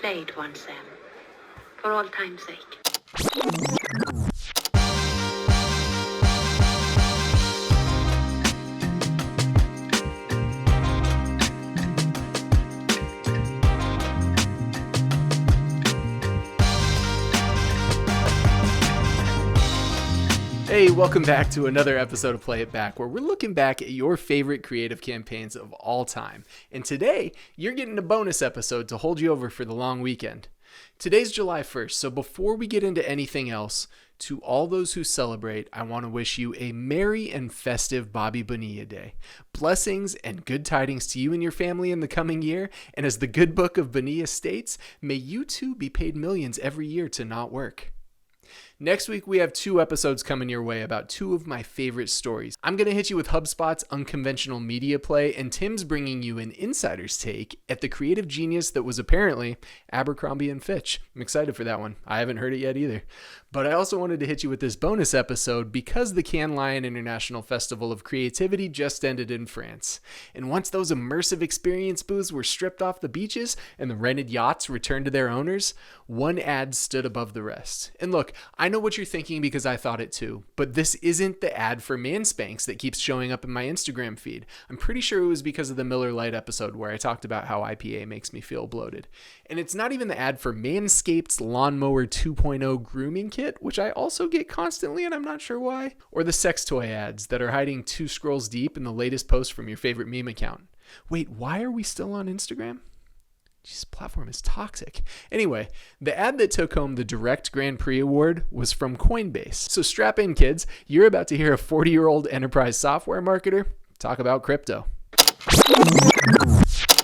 play it once, Sam. For all time's sake. Hey, welcome back to another episode of Play It Back, where we're looking back at your favorite creative campaigns of all time. And today, you're getting a bonus episode to hold you over for the long weekend. Today's July 1st, so before we get into anything else, to all those who celebrate, I want to wish you a merry and festive Bobby Bonilla Day. Blessings and good tidings to you and your family in the coming year, and as the good book of Bonilla states, may you too be paid millions every year to not work. Next week, we have 2 episodes coming your way about 2 of my favorite stories. I'm going to hit you with HubSpot's unconventional media play, and Tim's bringing you an insider's take at the creative genius that was apparently Abercrombie & Fitch. I'm excited for that one. I haven't heard it yet either. But I also wanted to hit you with this bonus episode because the Cannes Lion International Festival of Creativity just ended in France. And once those immersive experience booths were stripped off the beaches and the rented yachts returned to their owners, one ad stood above the rest. And look, I know what you're thinking because I thought it too, but this isn't the ad for Manspanks that keeps showing up in my Instagram feed. I'm pretty sure it was because of the Miller Lite episode where I talked about how IPA makes me feel bloated. And it's not even the ad for Manscaped's Lawnmower 2.0 grooming kit, which I also get constantly and I'm not sure why, or the sex toy ads that are hiding 2 scrolls deep in the latest post from your favorite meme account. Wait, why are we still on Instagram? This platform is toxic. Anyway, the ad that took home the Direct Grand Prix award was from Coinbase. So strap in, kids. You're about to hear a 40-year-old enterprise software marketer talk about crypto.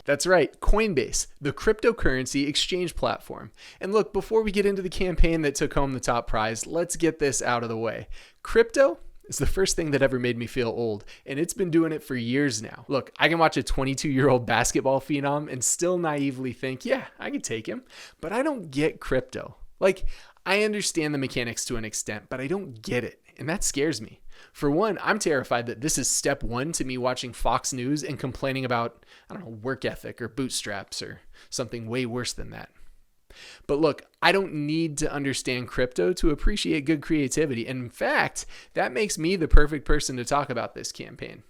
That's right, Coinbase, the cryptocurrency exchange platform. And look, before we get into the campaign that took home the top prize, let's get this out of the way. Crypto is the first thing that ever made me feel old, and it's been doing it for years now. Look, I can watch a 22-year-old basketball phenom and still naively think, yeah, I could take him, but I don't get crypto. Like, I understand the mechanics to an extent, but I don't get it, and that scares me. For one, I'm terrified that this is step 1 to me watching Fox News and complaining about, work ethic or bootstraps or something way worse than that. But look, I don't need to understand crypto to appreciate good creativity. And in fact, that makes me the perfect person to talk about this campaign.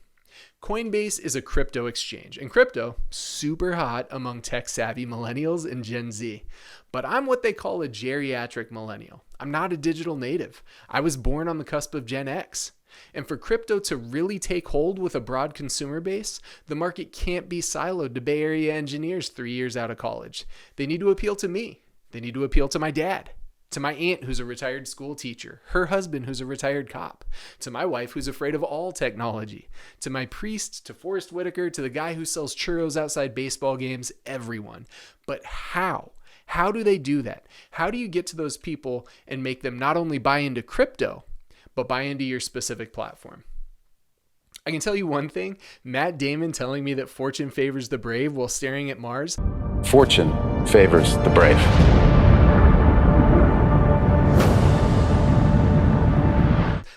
Coinbase is a crypto exchange, and crypto, super hot among tech-savvy millennials and Gen Z. But I'm what they call a geriatric millennial. I'm not a digital native. I was born on the cusp of Gen X. And for crypto to really take hold with a broad consumer base, the market can't be siloed to Bay Area engineers 3 years out of college. They need to appeal to me. They need to appeal to my dad, to my aunt who's a retired school teacher, her husband who's a retired cop, to my wife who's afraid of all technology, to my priest, to Forrest Whitaker, to the guy who sells churros outside baseball games, everyone. But how? How do they do that? How do you get to those people and make them not only buy into crypto, but buy into your specific platform? I can tell you one thing, Matt Damon telling me that fortune favors the brave while staring at Mars. Fortune favors the brave.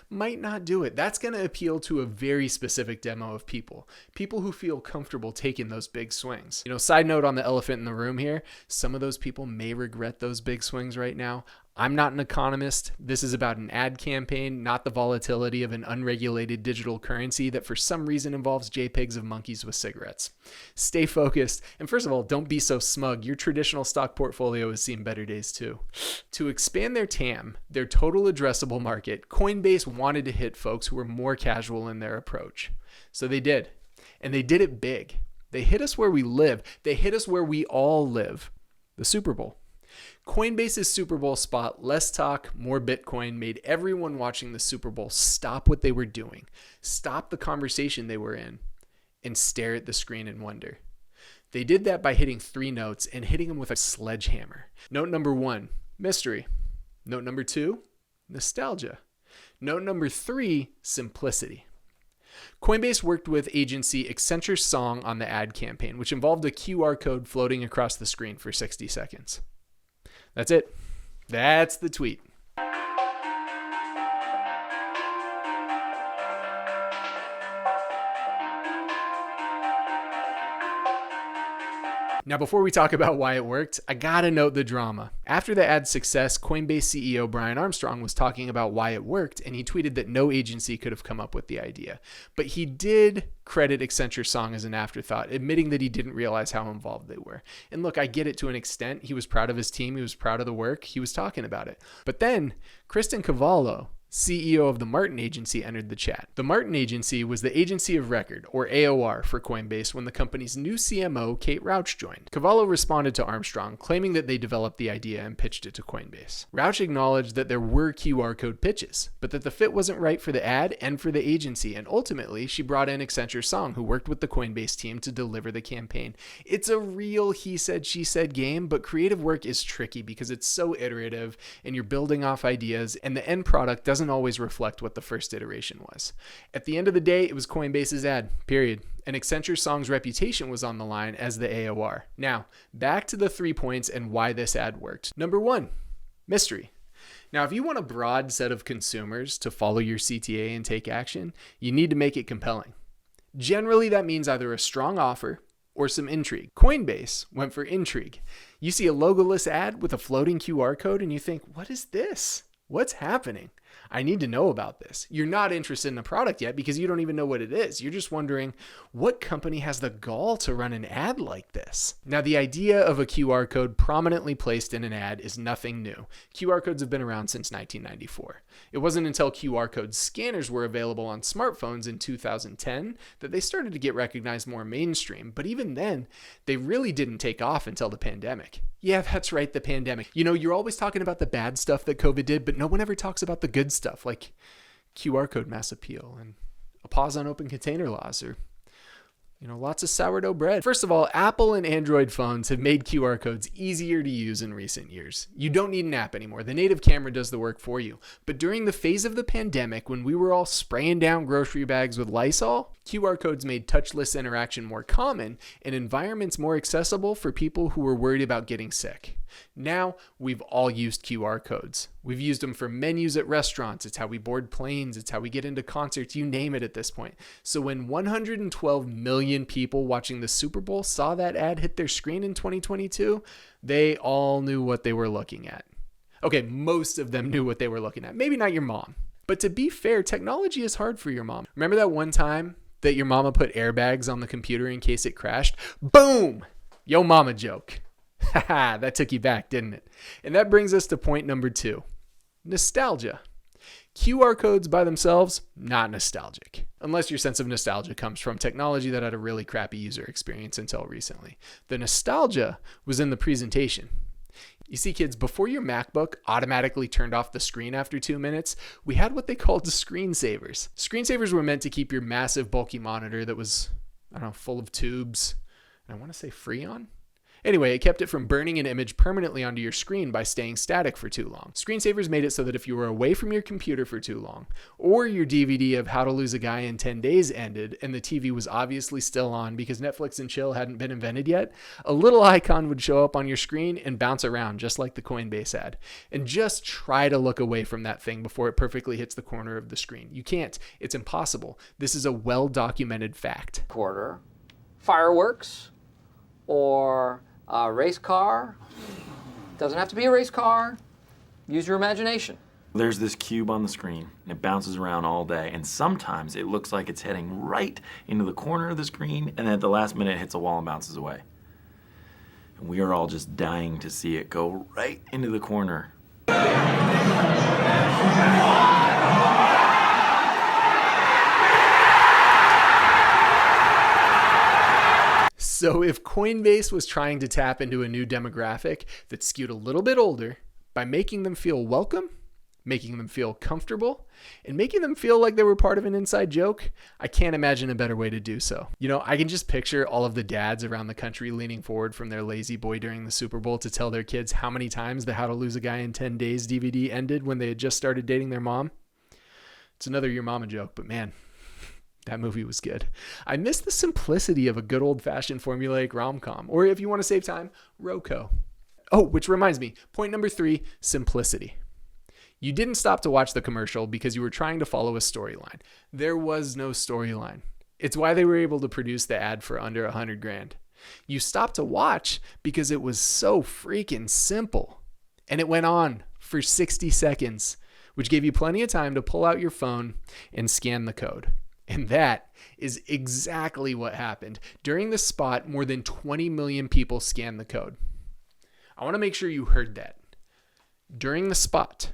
Might not do it. That's going to appeal to a very specific demo of people who feel comfortable taking those big swings. Side note on the elephant in the room here, some of those people may regret those big swings right now. I'm not an economist. This is about an ad campaign, not the volatility of an unregulated digital currency that for some reason involves JPEGs of monkeys with cigarettes. Stay focused. And first of all, don't be so smug. Your traditional stock portfolio has seen better days too. To expand their TAM, their total addressable market, Coinbase wanted to hit folks who were more casual in their approach. So they did. And they did it big. They hit us where we live. They hit us where we all live. The Super Bowl. Coinbase's Super Bowl spot, less talk, more Bitcoin, made everyone watching the Super Bowl stop what they were doing, stop the conversation they were in, and stare at the screen in wonder. They did that by hitting 3 notes and hitting them with a sledgehammer. Note number 1, mystery. Note number 2, nostalgia. Note number 3, simplicity. Coinbase worked with agency Accenture Song on the ad campaign, which involved a QR code floating across the screen for 60 seconds. That's it. That's the tweet. Now, before we talk about why it worked, I gotta note the drama. After the ad's success, Coinbase CEO Brian Armstrong was talking about why it worked, and he tweeted that no agency could have come up with the idea. But he did credit Accenture's song as an afterthought, admitting that he didn't realize how involved they were. And look, I get it to an extent. He was proud of his team. He was proud of the work. He was talking about it. But then Kristen Cavallo, CEO of the Martin Agency, entered the chat. The Martin Agency was the agency of record, or AOR, for Coinbase when the company's new CMO, Kate Rauch, joined. Cavallo responded to Armstrong, claiming that they developed the idea and pitched it to Coinbase. Rauch acknowledged that there were QR code pitches, but that the fit wasn't right for the ad and for the agency, and ultimately, she brought in Accenture Song, who worked with the Coinbase team to deliver the campaign. It's a real he said, she said game, but creative work is tricky because it's so iterative, and you're building off ideas, and the end product doesn't always reflect what the first iteration was. At the end of the day, it was Coinbase's ad, period. And Accenture Song's reputation was on the line as the AOR. Now, back to the 3 points and why this ad worked. Number 1, mystery. Now, if you want a broad set of consumers to follow your CTA and take action, you need to make it compelling. Generally, that means either a strong offer or some intrigue. Coinbase went for intrigue. You see a logoless ad with a floating QR code and you think, what is this? What's happening? I need to know about this. You're not interested in the product yet because you don't even know what it is. You're just wondering, what company has the gall to run an ad like this? Now, the idea of a QR code prominently placed in an ad is nothing new. QR codes have been around since 1994. It wasn't until QR code scanners were available on smartphones in 2010 that they started to get recognized more mainstream. But even then, they really didn't take off until the pandemic. Yeah, that's right, the pandemic. You know, you're always talking about the bad stuff that COVID did, but no one ever talks about the good stuff like QR code mass appeal and a pause on open container laws or, lots of sourdough bread. First of all, Apple and Android phones have made QR codes easier to use in recent years. You don't need an app anymore. The native camera does the work for you. But during the phase of the pandemic, when we were all spraying down grocery bags with Lysol, QR codes made touchless interaction more common and environments more accessible for people who were worried about getting sick. Now, we've all used QR codes. We've used them for menus at restaurants. It's how we board planes. It's how we get into concerts. You name it at this point. So when 112 million people watching the Super Bowl saw that ad hit their screen in 2022, they all knew what they were looking at. Okay, most of them knew what they were looking at. Maybe not your mom. But to be fair, technology is hard for your mom. Remember that one time that your mama put airbags on the computer in case it crashed? Boom! Yo mama joke. Haha, that took you back, didn't it? And that brings us to point number 2, nostalgia. QR codes by themselves, not nostalgic. Unless your sense of nostalgia comes from technology that had a really crappy user experience until recently. The nostalgia was in the presentation. You see, kids, before your MacBook automatically turned off the screen after 2 minutes, we had what they called screensavers. Screensavers were meant to keep your massive, bulky monitor that was, full of tubes, and I want to say Freon? Anyway, it kept it from burning an image permanently onto your screen by staying static for too long. Screensavers made it so that if you were away from your computer for too long, or your DVD of How to Lose a Guy in 10 Days ended and the TV was obviously still on because Netflix and chill hadn't been invented yet, a little icon would show up on your screen and bounce around just like the Coinbase ad. And just try to look away from that thing before it perfectly hits the corner of the screen. You can't. It's impossible. This is a well-documented fact. Quarter, fireworks, or a race car. Doesn't have to be a race car. Use your imagination. There's this cube on the screen, and it bounces around all day, and sometimes it looks like it's heading right into the corner of the screen, and then at the last minute it hits a wall and bounces away. And we are all just dying to see it go right into the corner. So if Coinbase was trying to tap into a new demographic that skewed a little bit older by making them feel welcome, making them feel comfortable, and making them feel like they were part of an inside joke, I can't imagine a better way to do so. I can just picture all of the dads around the country leaning forward from their lazy boy during the Super Bowl to tell their kids how many times the How to Lose a Guy in 10 Days DVD ended when they had just started dating their mom. It's another your mama joke, but man, that movie was good. I miss the simplicity of a good old-fashioned formulaic rom-com, or if you want to save time, Roco. Oh, which reminds me, point number 3, simplicity. You didn't stop to watch the commercial because you were trying to follow a storyline. There was no storyline. It's why they were able to produce the ad for under $100,000. You stopped to watch because it was so freaking simple. And it went on for 60 seconds, which gave you plenty of time to pull out your phone and scan the code. And that is exactly what happened. During the spot, more than 20 million people scanned the code. I want to make sure you heard that. During the spot,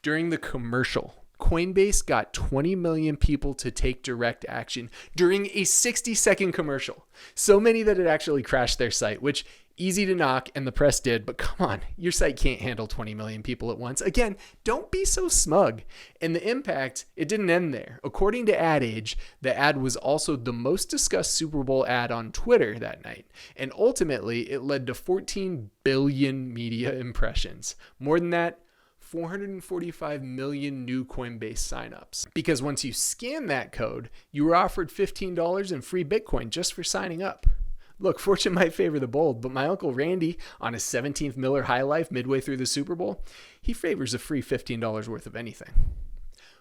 during the commercial, Coinbase got 20 million people to take direct action during a 60-second commercial. So many that it actually crashed their site, which easy to knock, and the press did, but come on, your site can't handle 20 million people at once. Again, don't be so smug. And the impact, it didn't end there. According to Ad Age, the ad was also the most discussed Super Bowl ad on Twitter that night. And ultimately, it led to 14 billion media impressions. More than that, 445 million new Coinbase signups. Because once you scan that code, you were offered $15 in free Bitcoin just for signing up. Look, fortune might favor the bold, but my Uncle Randy, on his 17th Miller High Life midway through the Super Bowl, he favors a free $15 worth of anything.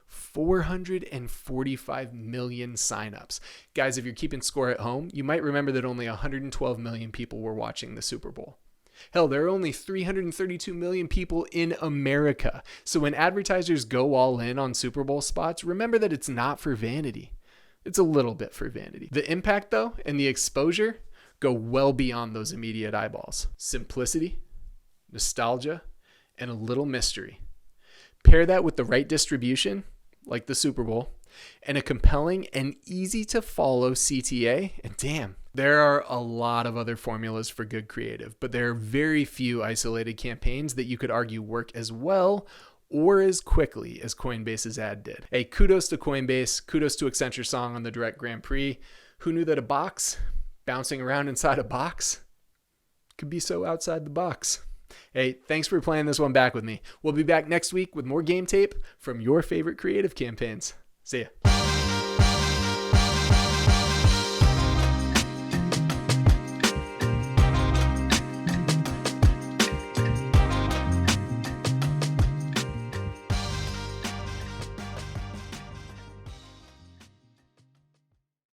445 million signups. Guys, if you're keeping score at home, you might remember that only 112 million people were watching the Super Bowl. Hell, there are only 332 million people in America. So when advertisers go all in on Super Bowl spots, remember that it's not for vanity. It's a little bit for vanity. The impact, though, and the exposure go well beyond those immediate eyeballs. Simplicity, nostalgia, and a little mystery. Pair that with the right distribution, like the Super Bowl, and a compelling and easy to follow CTA, and damn, there are a lot of other formulas for good creative, but there are very few isolated campaigns that you could argue work as well or as quickly as Coinbase's ad did. Hey, kudos to Coinbase, kudos to Accenture Song on the Direct Grand Prix. Who knew that a box bouncing around inside a box could be so outside the box? Hey, thanks for playing this one back with me. We'll be back next week with more game tape from your favorite creative campaigns. See ya.